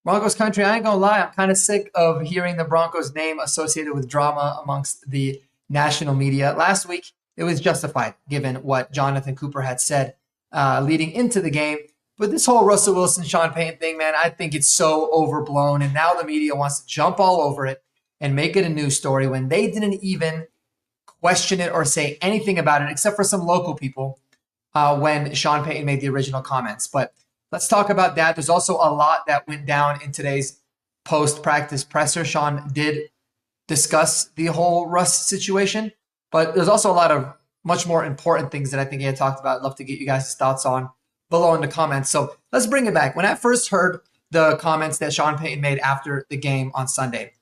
Broncos country, I ain't gonna lie, I'm kind of sick of hearing the Broncos name associated with drama amongst the national media. Last week, it was justified given what Jonathan Cooper had said leading into the game. But this whole Russell Wilson, Sean Payton thing, man, I think it's so overblown. And now the media wants to jump all over it and make it a news story when they didn't even question it or say anything about it, except for some local people when Sean Payton made the original comments. But let's talk about that. There's also a lot that went down in today's post-practice presser. Sean did discuss the whole Russ situation, but there's also a lot of much more important things that I think he had talked about. I'd love to get you guys' thoughts on below in the comments. So let's bring it back. When I first heard the comments that Sean Payton made after the game on Sunday,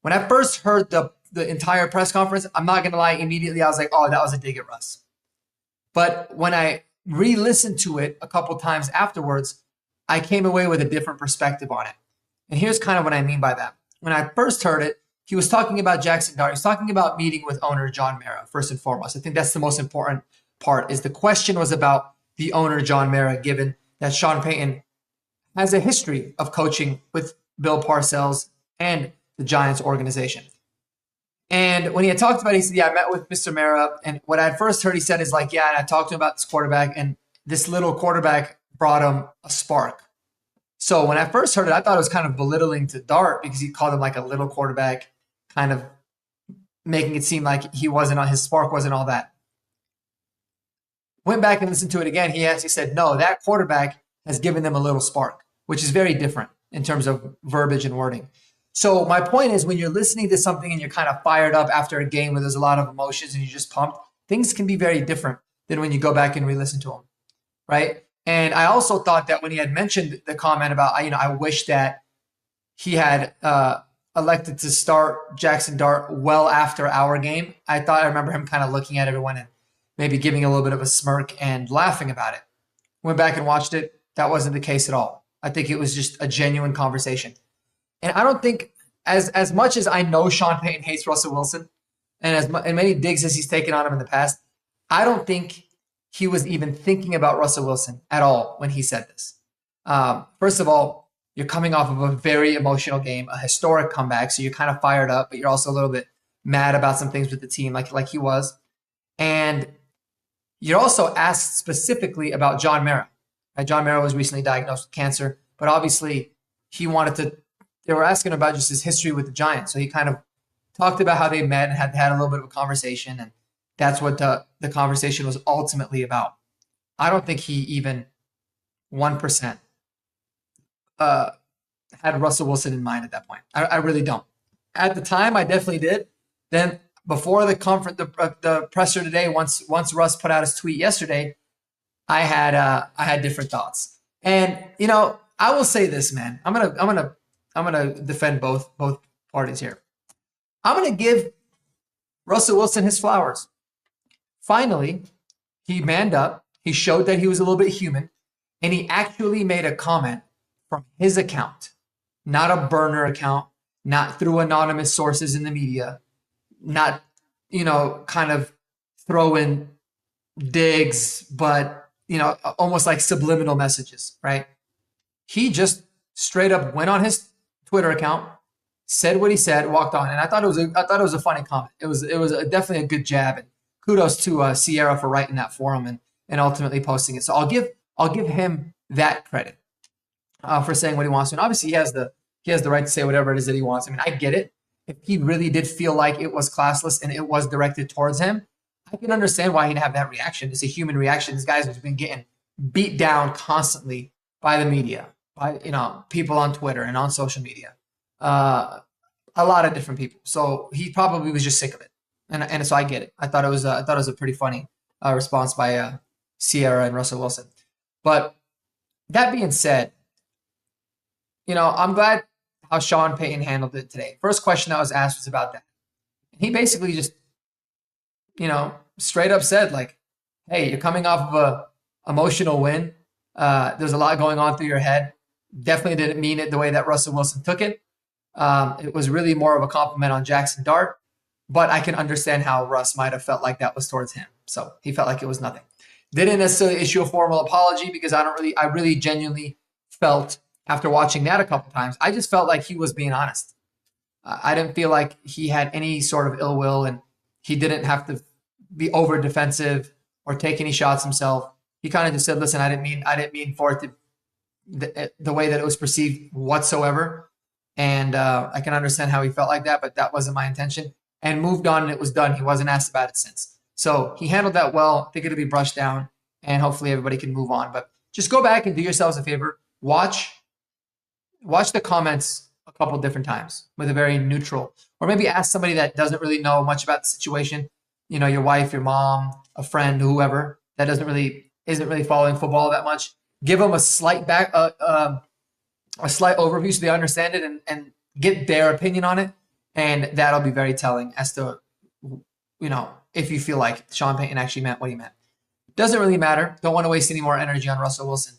when I first heard the entire press conference, I'm not going to lie, immediately I was like, oh, that was a dig at Russ. But when I re-listened to it a couple times afterwards, I came away with a different perspective on it. And here's kind of what I mean by that. When I first heard it, he was talking about Jackson Dart. He was talking about meeting with owner John Mara, first and foremost. I think that's the most important part, is the question was about the owner, John Mara, given that Sean Payton has a history of coaching with Bill Parcells and the Giants organization. And when he had talked about it, he said, yeah, I met with Mr. Mara. And what I had first heard he said is like, yeah, and I talked to him about this quarterback, and this little quarterback brought him a spark. So when I first heard it, I thought it was kind of belittling to Dart because he called him like a little quarterback, kind of making it seem like his spark wasn't all that. Went back and listened to it again. He actually said, no, that quarterback has given them a little spark, which is very different in terms of verbiage and wording. So my point is, when you're listening to something and you're kind of fired up after a game where there's a lot of emotions and you're just pumped, things can be very different than when you go back and re-listen to them, right? And I also thought that when he had mentioned the comment about, I wish that he had elected to start Jackson Dart well after our game, I remember him kind of looking at everyone and maybe giving a little bit of a smirk and laughing about it. Went back and watched it. That wasn't the case at all. I think it was just a genuine conversation. And I don't think, as much as I know Sean Payton hates Russell Wilson, and many digs as he's taken on him in the past, I don't think he was even thinking about Russell Wilson at all when he said this. First of all, you're coming off of a very emotional game, a historic comeback, so you're kind of fired up, but you're also a little bit mad about some things with the team, like he was. And you're also asked specifically about John Mara. John Mara was recently diagnosed with cancer, but obviously they were asking about just his history with the Giants. So he kind of talked about how they met and had a little bit of a conversation, and that's what the conversation was ultimately about. I don't think he even 1% had Russell Wilson in mind at that point. I really don't. At the time, I definitely did. Then before the presser today, once Russ put out his tweet yesterday, I had different thoughts. And I will say this, man. I'm gonna defend both parties here. I'm gonna give Russell Wilson his flowers. Finally, he manned up. He showed that he was a little bit human, and he actually made a comment from his account, not a burner account, not through anonymous sources in the media, not kind of throwing digs, but almost like subliminal messages, right? He just straight up went on his Twitter account, said what he said, walked on, and I thought it was a funny comment. It was definitely a good jab, and kudos to Sierra for writing that for him and ultimately posting it. So I'll give him that credit for saying what he wants to. And obviously he has the right to say whatever it is that he wants. I mean, I get it. If he really did feel like it was classless and it was directed towards him, I can understand why he'd have that reaction. It's a human reaction. This guy's been getting beat down constantly by the media, by people on Twitter and on social media, a lot of different people. So he probably was just sick of it, and so I get it. I thought it was a pretty funny response by Sierra and Russell Wilson. But that being said, I'm glad how Sean Payton handled it today. First question that was asked was about that. He basically just straight up said, like, hey, you're coming off of a emotional win. There's a lot going on through your head. Definitely didn't mean it the way that Russell Wilson took it. It was really more of a compliment on Jackson Dart, but I can understand how Russ might have felt like that was towards him. So he felt like it was nothing. Didn't necessarily issue a formal apology because I really genuinely felt after watching that a couple times, I just felt like he was being honest. I didn't feel like he had any sort of ill will, and he didn't have to be over defensive or take any shots himself. He kind of just said, "Listen, I didn't mean for it to the way that it was perceived whatsoever." And I can understand how he felt like that, but that wasn't my intention. And moved on, and it was done. He wasn't asked about it since. So he handled that well. I think it'll be brushed down, and hopefully everybody can move on. But just go back and do yourselves a favor. Watch the comments a couple different times with a very neutral, or maybe ask somebody that doesn't really know much about the situation. You know, your wife, your mom, a friend, whoever that isn't really following football that much. Give them a slight overview so they understand it and get their opinion on it, and that'll be very telling as to, you know, if you feel like Sean Payton actually meant what he meant. Doesn't really matter. Don't want to waste any more energy on Russell Wilson.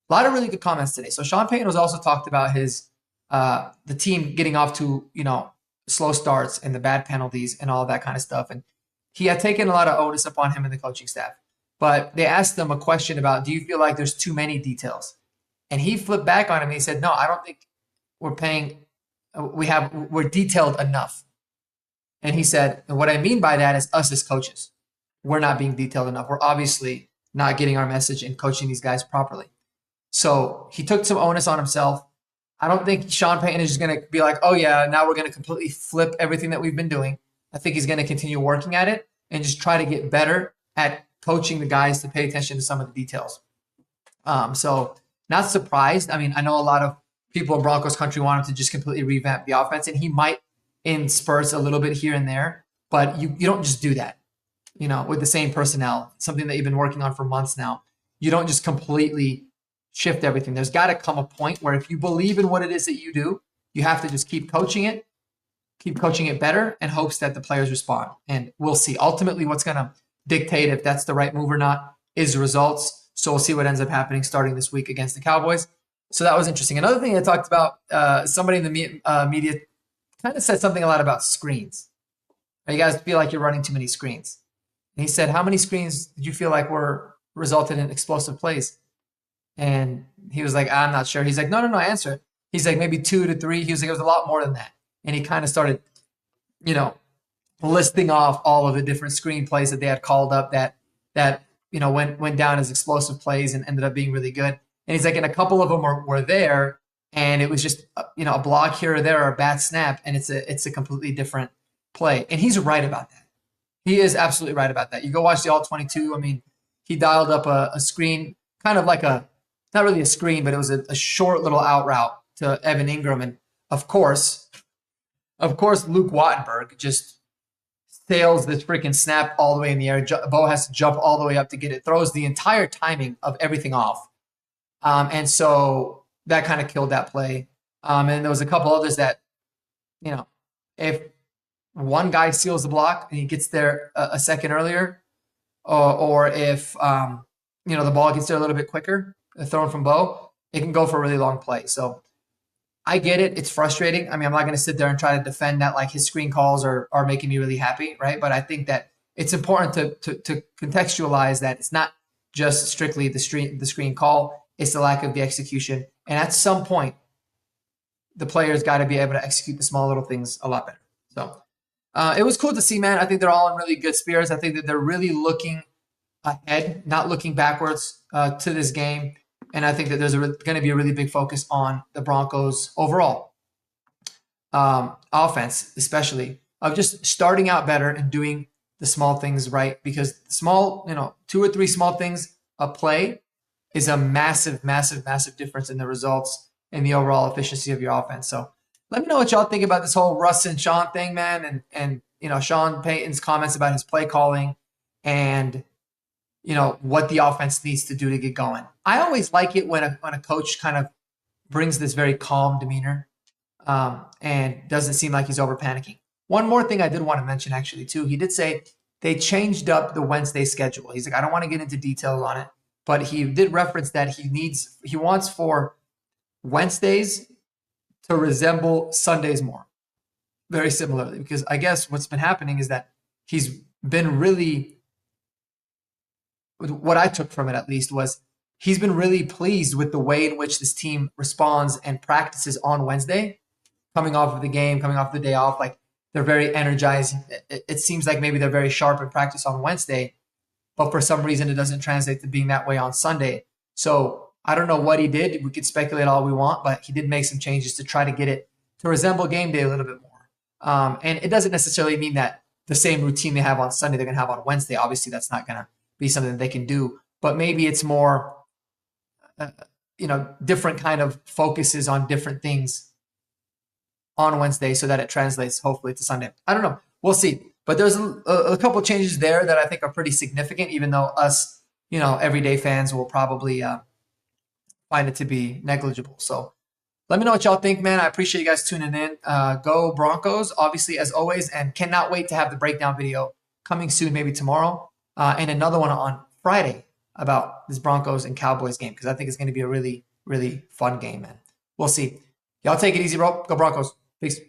A lot of really good comments today. So Sean Payton was also talked about his the team getting off to, you know, slow starts and the bad penalties and all that kind of stuff. And he had taken a lot of onus upon him and the coaching staff. But they asked him a question about, do you feel like there's too many details? And he flipped back on him and he said, no, I don't think we're detailed enough. And he said, and what I mean by that is us as coaches. We're not being detailed enough. We're obviously not getting our message and coaching these guys properly. So he took some onus on himself. I don't think Sean Payton is just going to be like, oh yeah, now we're going to completely flip everything that we've been doing. I think he's going to continue working at it and just try to get better at coaching the guys to pay attention to some of the details. So not surprised. I mean, I know a lot of people in Broncos country want him to just completely revamp the offense, and he might in spurts a little bit here and there, but you don't just do that, you know, with the same personnel, something that you've been working on for months now. You don't just completely shift everything. There's got to come a point where if you believe in what it is that you do, you have to just keep coaching it better in hopes that the players respond. And we'll see. Ultimately, what's going to dictate if that's the right move or not is results. So we'll see what ends up happening starting this week against the Cowboys. So that was interesting. Another thing I talked about, somebody in the media kind of said something a lot about screens. You guys feel like you're running too many screens. And he said, how many screens did you feel like were resulted in explosive plays? And he was like, I'm not sure. He's like, no, answer it. He's like, maybe 2 to 3. He was like, it was a lot more than that. And he kind of started, you know, listing off all of the different screen plays that they had called up that you know, went down as explosive plays and ended up being really good. And he's like, and a couple of them were there, and it was just, you know, a block here or there or a bad snap, and it's a completely different play. And he's right about that. He is absolutely right about that. You go watch the All-22. I mean, he dialed up a screen, kind of like not really a screen, but it was a short little out route to Evan Ingram. And of course, Luke Wattenberg just sails this freaking snap all the way in the air. Bo has to jump all the way up to get it. Throws the entire timing of everything off. And so that kind of killed that play. And there was a couple others that, you know, if one guy seals the block and he gets there a second earlier, or if, you know, the ball gets there a little bit quicker, thrown from Bo, it can go for a really long play. So I get it. It's frustrating. I mean, I'm not going to sit there and try to defend that like his screen calls are making me really happy, right? But I think that it's important to contextualize that it's not just strictly the screen call. It's the lack of the execution. And at some point, the players got to be able to execute the small little things a lot better. So it was cool to see, man. I think they're all in really good spirits. I think that they're really looking ahead, not looking backwards to this game. And I think that there's going to be a really big focus on the Broncos overall offense, especially of just starting out better and doing the small things right. Because small, you know, 2 or 3 small things a play is a massive, massive, massive difference in the results and the overall efficiency of your offense. So let me know what y'all think about this whole Russ and Sean thing, man. And you know, Sean Payton's comments about his play calling and, you know, what the offense needs to do to get going. I always like it when a coach kind of brings this very calm demeanor and doesn't seem like he's over panicking. One more thing I did want to mention actually too. He did say they changed up the Wednesday schedule. He's like, I don't want to get into details on it, but he did reference that he wants for Wednesdays to resemble Sundays more, very similarly, because I guess what's been happening is that he's been really, what I took from it at least was he's been really pleased with the way in which this team responds and practices on Wednesday, coming off of the game, coming off the day off. Like, they're very energized. It seems like maybe they're very sharp in practice on Wednesday, but for some reason it doesn't translate to being that way on Sunday. So I don't know what he did. We could speculate all we want, but he did make some changes to try to get it to resemble game day a little bit more. And it doesn't necessarily mean that the same routine they have on Sunday they're going to have on Wednesday. Obviously, that's not going to be something that they can do. But maybe it's more, different kind of focuses on different things on Wednesday so that it translates hopefully to Sunday. I don't know. We'll see. But there's a couple changes there that I think are pretty significant, even though us, everyday fans will probably find it to be negligible. So let me know what y'all think, man. I appreciate you guys tuning in. Go Broncos, obviously, as always, and cannot wait to have the breakdown video coming soon, maybe tomorrow, and another one on Friday about this Broncos and Cowboys game, because I think it's going to be a really, really fun game, man. We'll see. Y'all take it easy, bro. Go Broncos. Peace.